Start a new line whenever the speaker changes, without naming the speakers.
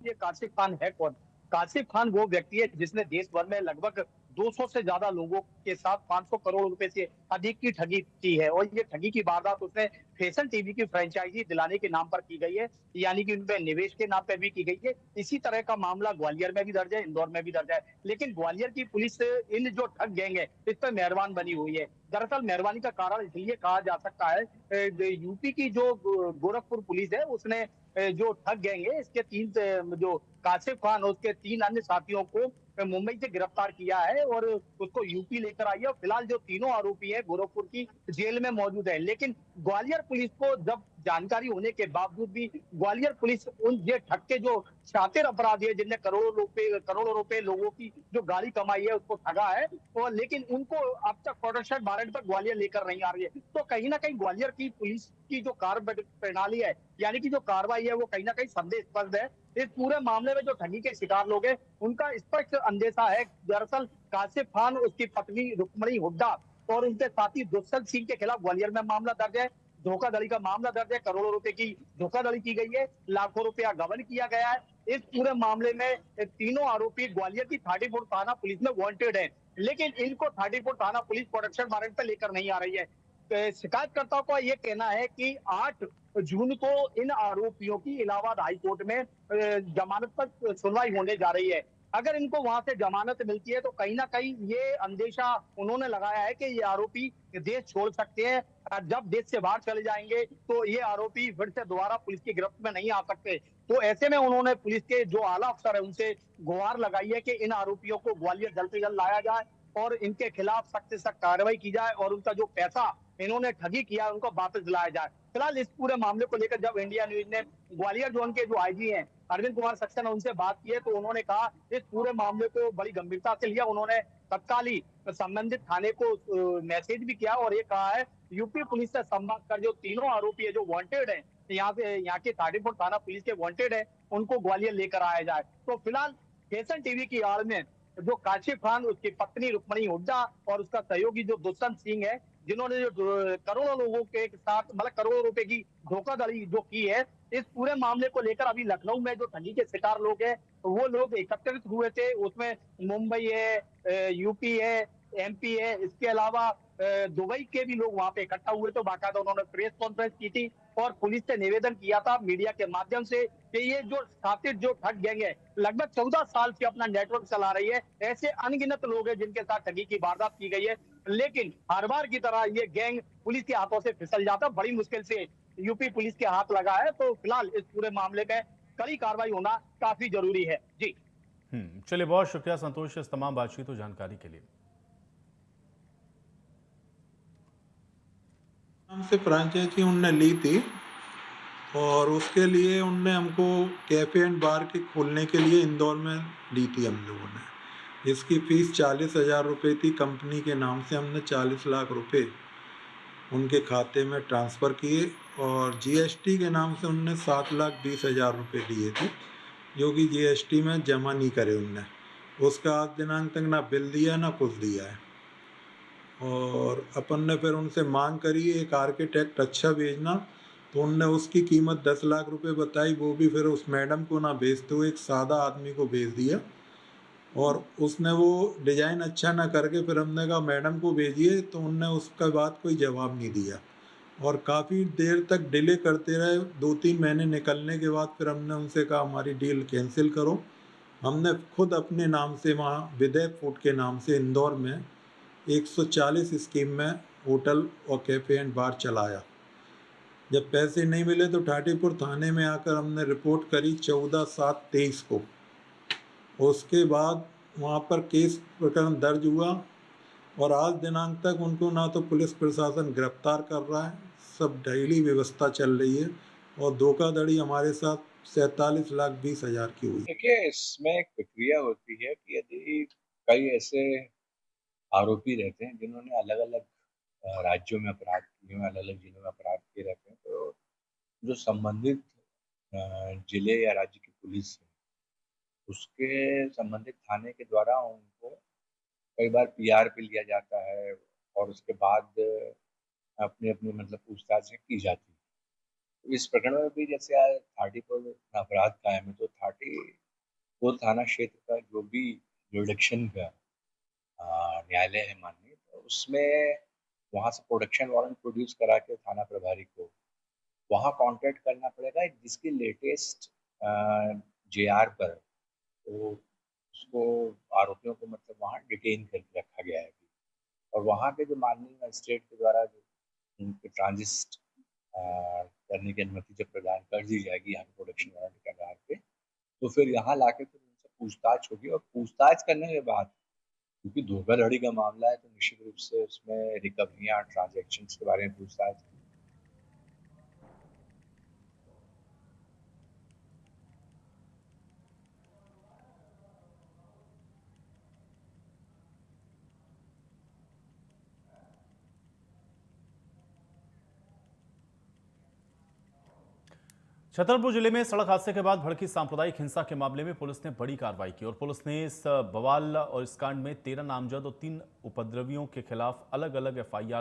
ये काशिफ खान है कौन? काशिफ खान वो व्यक्ति है जिसने देश भर में लगभग 200 से ज्यादा लोगों के साथ 500 करोड़ रुपए से अधिक की ठगी की है, और ये ठगी की वारदात उसने फैशन टीवी की फ्रेंचाइजी दिलाने के नाम पर की गई है, यानी कि उनपे निवेश के नाम पर भी की गई है। इसी तरह का मामला ग्वालियर में भी दर्ज है, इंदौर में भी दर्ज है। लेकिन ग्वालियर की पुलिस इन जो ठग गैंग है इस पर मेहरबान बनी हुई है। दरअसल मेहरबानी का कारण इसलिए कहा जा सकता है, यूपी की जो गोरखपुर पुलिस है उसने जो ठग गैंग है इसके जो काशिफ खान और उसके 3 अन्य साथियों को मुंबई से गिरफ्तार किया है और उसको यूपी लेकर आई है, और फिलहाल जो तीनों आरोपी है गोरखपुर की जेल में मौजूद है। लेकिन ग्वालियर पुलिस को जब जानकारी होने के बावजूद भी ग्वालियर पुलिस उन ये ठग के जो शातिर अपराधी है जिनने करोड़ों रुपए लोगों की जो गाड़ी कमाई है उसको ठगा है, और लेकिन उनको अब तक प्रोटेक्शन वारंट पर ग्वालियर लेकर नहीं आ रही है। तो कहीं ना कहीं ग्वालियर की पुलिस की जो कार्य प्रणाली है, यानी कि जो कार्रवाई है, वो कहीं ना कहीं संदेहास्पद है। इस पूरे मामले में जो ठगी के शिकार लोग हैं उनका स्पष्ट अंदेशा है। दरअसल काशिफ खान, उसकी पत्नी रुक्मणी हुड्डा और उनके साथी दुष्यंत सिंह के खिलाफ ग्वालियर में मामला दर्ज है। धोखाधड़ी का मामला दर्ज है, करोड़ों रुपए की धोखाधड़ी की गई है, लाखों रुपया गबन किया गया है। इस पूरे मामले में तीनों आरोपी ग्वालियर की 34 थाना पुलिस में वांटेड है, लेकिन इनको 34 थाना पुलिस प्रोटेक्शन वारंट पर लेकर नहीं आ रही है। शिकायतकर्ताओं का ये कहना है कि 8 जून को इन आरोपियों की इलाहाबाद हाई कोर्ट में जमानत पर सुनवाई होने जा रही है। अगर इनको वहां से जमानत मिलती है तो कहीं ना कहीं ये अंदेशा उन्होंने लगाया है कि ये आरोपी देश छोड़ सकते हैं। जब देश से बाहर चले जाएंगे तो ये आरोपी फिर से दोबारा पुलिस की गिरफ्त में नहीं आ सकते। तो ऐसे में उन्होंने पुलिस के जो आला अफसर है उनसे गुहार लगाई है कि इन आरोपियों को ग्वालियर जल्द से जल्द लाया जाए और इनके खिलाफ सख्त से सख्त कार्रवाई की जाए और उनका जो पैसा इन्होंने ठगी किया है उनको वापस दिलाया जाए। फिलहाल इस पूरे मामले को लेकर जब इंडिया न्यूज ने ग्वालियर जोन के जो आईजी हैं अरविंद कुमार सक्सेना उनसे बात की है, तो उन्होंने कहा इस पूरे मामले को बड़ी गंभीरता से लिया। उन्होंने तत्काल ही संबंधित थाने को मैसेज भी किया और ये कहा है यूपी पुलिस से संवाद कर जो तीनों आरोपी है जो वांटेड है, यहाँ के 34 थाना पुलिस के वांटेड है, उनको ग्वालियर लेकर आया जाए। तो फिलहाल फैशन टीवी की आड़ में जो काशिफ खान, उसकी पत्नी रुक्मणी हुड्डा और उसका सहयोगी जो दुष्यंत सिंह है, जिन्होंने जो करोड़ों लोगों के साथ मतलब करोड़ों रुपए की धोखाधड़ी जो की है, इस पूरे मामले को लेकर अभी लखनऊ में जो ठगी के शिकार लोग हैं वो लोग एकत्रित हुए थे। उसमें मुंबई है, यूपी है, एमपी है, इसके अलावा दुबई के भी लोग वहां पे इकट्ठा हुए थे। बाकायदा उन्होंने प्रेस कॉन्फ्रेंस की थी और पुलिस से निवेदन किया था मीडिया के माध्यम से कि ये जो शातिर जो ठग गैंग है लगभग 14 साल से अपना नेटवर्क चला रही है। ऐसे अनगिनत लोग हैं जिनके साथ ठगी की वारदात की गई है, लेकिन हर बार की तरह ये गैंग पुलिस के हाथों से फिसल जाता, बड़ी मुश्किल से यूपी पुलिस के हाथ लगा है। तो फिलहाल इस पूरे मामले में कड़ी कार्रवाई होना काफी जरूरी है। जी
चलिए, बहुत शुक्रिया संतोष इस तमाम बातचीत और जानकारी के लिए।
हमसे फ्रेंचाइजी उनने ली थी और उसके लिए उनने हमको कैफ़े एंड बार के खोलने के लिए इंदौर में दी थी हम लोगों ने। इसकी फ़ीस 40,000 रुपये थी। कंपनी के नाम से हमने 40 लाख रुपए उनके खाते में ट्रांसफ़र किए और जीएसटी के नाम से उनने 7,20,000 रुपये दिए थे, जो कि जीएसटी में जमा नहीं करे उनने। उसका आज दिनांक तक ना बिल दिया ना कुछ दिया है। और अपन ने फिर उनसे मांग करी एक आर्किटेक्ट अच्छा भेजना, तो उनने उसकी कीमत 10 लाख रुपए बताई। वो भी फिर उस मैडम को ना भेजते हुए एक सादा आदमी को भेज दिया और उसने वो डिज़ाइन अच्छा ना करके फिर हमने कहा मैडम को भेजिए, तो उनने उसके बाद कोई जवाब नहीं दिया और काफ़ी देर तक डिले करते रहे। 2-3 महीने निकलने के बाद फिर हमने उनसे कहा हमारी डील कैंसिल करो। हमने खुद अपने नाम से वहाँ विदय फूड के नाम से इंदौर में 140 स्कीम में होटल और कैफ़े एंड बार चलाया। जब पैसे नहीं मिले तो ठाटीपुर थाने में आकर हमने रिपोर्ट करी 14/7/23 को। उसके बाद वहाँ पर केस प्रकरण दर्ज हुआ और आज दिनांक तक उनको ना तो पुलिस प्रशासन गिरफ्तार कर रहा है, सब डेली व्यवस्था चल रही है और धोखाधड़ी हमारे साथ 47,20,000 की हुई।
देखिए, इसमें एक प्रक्रिया होती है कि यदि कई ऐसे आरोपी रहते हैं जिन्होंने अलग-अलग राज्यों में अपराध किए हैं, अलग-अलग जिलों में अपराध किए रहते हैं, तो जो संबंधित जिले या राज्य की पुलिस है, उसके संबंधित थाने के द्वारा उनको कई बार पीआर पे लिया जाता है और उसके बाद अपनी-अपनी मतलब पूछताछें की जाती है। इस प्रकरण में भी जैसे आज थाटीपुर अपराध कायम है, तो थाटीपुर थाना क्षेत्र का जो भी जुरिडिक्शन का न्यायालय है माननीय, तो उसमें वहाँ से प्रोडक्शन वारंट प्रोड्यूस करा के थाना प्रभारी को वहाँ कॉन्टैक्ट करना पड़ेगा जिसकी लेटेस्ट जेआर पर तो उसको आरोपियों को मतलब वहाँ डिटेन करके रखा गया है अभी। और वहाँ के जो माननीय मजिस्ट्रेट के द्वारा जो उनके ट्रांजिट करने की अनुमति जब प्रदान कर दी जाएगी यहाँ प्रोडक्शन वारंट के आधार पे, तो फिर यहाँ लाके फिर उनसे पूछताछ होगी और पूछताछ करने के बाद क्योंकि धोखाधड़ी का मामला है तो निश्चित रूप से उसमें रिकवरियाँ ट्रांजेक्शन के बारे में पूछताछ।
छतरपुर जिले में सड़क हादसे के बाद भड़की सांप्रदायिक हिंसा के मामले में पुलिस ने बड़ी कार्रवाई की और पुलिस ने इस बवाल और इस कांड में 13 नामजद और 3 उपद्रवियों के खिलाफ अलग अलग एफआईआर